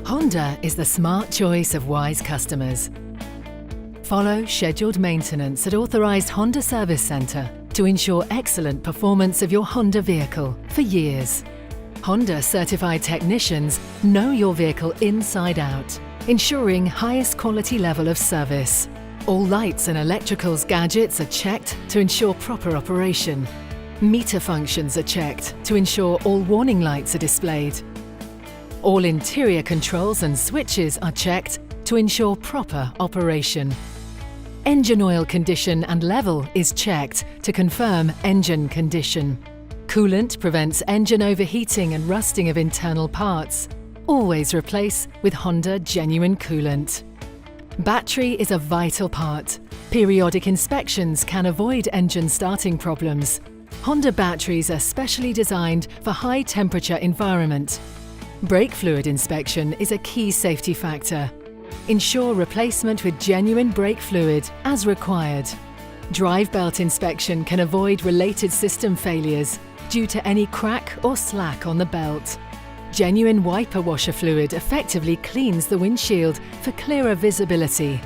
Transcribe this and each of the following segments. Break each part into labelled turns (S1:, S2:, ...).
S1: Honda is the smart choice of wise customers. Follow scheduled maintenance at authorized Honda Service Center to ensure excellent performance of your Honda vehicle for years. Honda certified technicians know your vehicle inside out, ensuring highest quality level of service. All lights and electricals gadgets are checked to ensure proper operation. Meter functions are checked to ensure all warning lights are displayed. All interior controls and switches are checked to ensure proper operation. Engine oil condition and level is checked to confirm engine condition. Coolant prevents engine overheating and rusting of internal parts. Always replace with Honda genuine coolant. Battery is a vital part. Periodic inspections can avoid engine starting problems. Honda batteries are specially designed for high temperature environment. Brake fluid inspection is a key safety factor. Ensure replacement with genuine brake fluid as required. Drive belt inspection can avoid related system failures due to any crack or slack on the belt. Genuine wiper washer fluid effectively cleans the windshield for clearer visibility.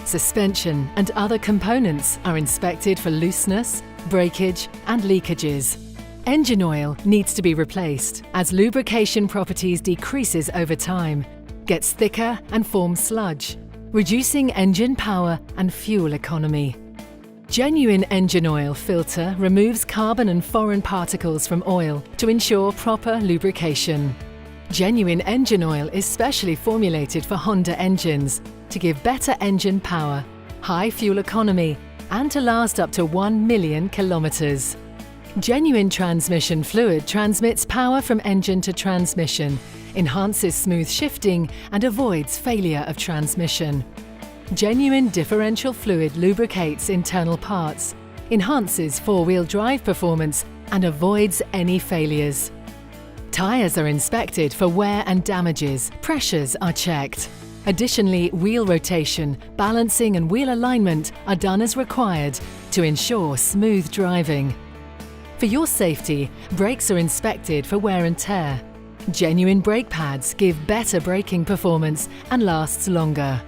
S1: Suspension and other components are inspected for looseness, breakage and leakages. Engine oil needs to be replaced as lubrication properties decreases over time, gets thicker and forms sludge, reducing engine power and fuel economy. Genuine engine oil filter removes carbon and foreign particles from oil to ensure proper lubrication. Genuine engine oil is specially formulated for Honda engines to give better engine power, high fuel economy and to last up to 1 million kilometers. Genuine transmission fluid transmits power from engine to transmission, enhances smooth shifting and avoids failure of transmission. Genuine differential fluid lubricates internal parts, enhances four-wheel drive performance and avoids any failures. Tyres are inspected for wear and damages, pressures are checked. Additionally, wheel rotation, balancing and wheel alignment are done as required to ensure smooth driving. For your safety, brakes are inspected for wear and tear. Genuine brake pads give better braking performance and lasts longer.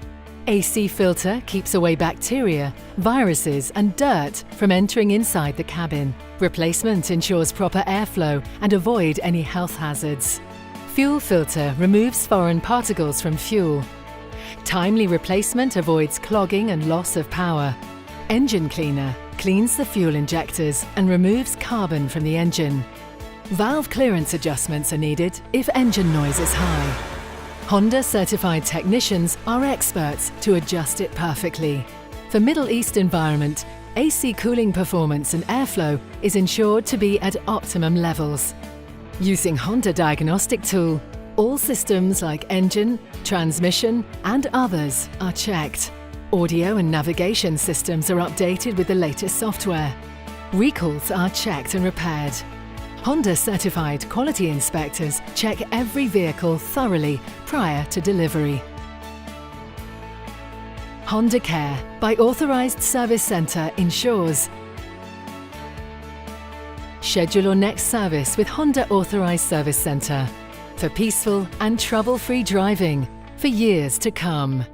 S1: AC filter keeps away bacteria, viruses and dirt from entering inside the cabin. Replacement ensures proper airflow and avoid any health hazards. Fuel filter removes foreign particles from fuel. Timely replacement avoids clogging and loss of power. Engine cleaner cleans the fuel injectors and removes carbon from the engine. Valve clearance adjustments are needed if engine noise is high. Honda certified technicians are experts to adjust it perfectly. For Middle East environment, AC cooling performance and airflow is ensured to be at optimum levels. Using Honda diagnostic tool, all systems like engine, transmission and others are checked. Audio and navigation systems are updated with the latest software. Recalls are checked and repaired. Honda certified quality inspectors check every vehicle thoroughly prior to delivery. Honda Care by Authorized Service Center ensures. Schedule your next service with Honda Authorized Service Center for peaceful and trouble-free driving for years to come.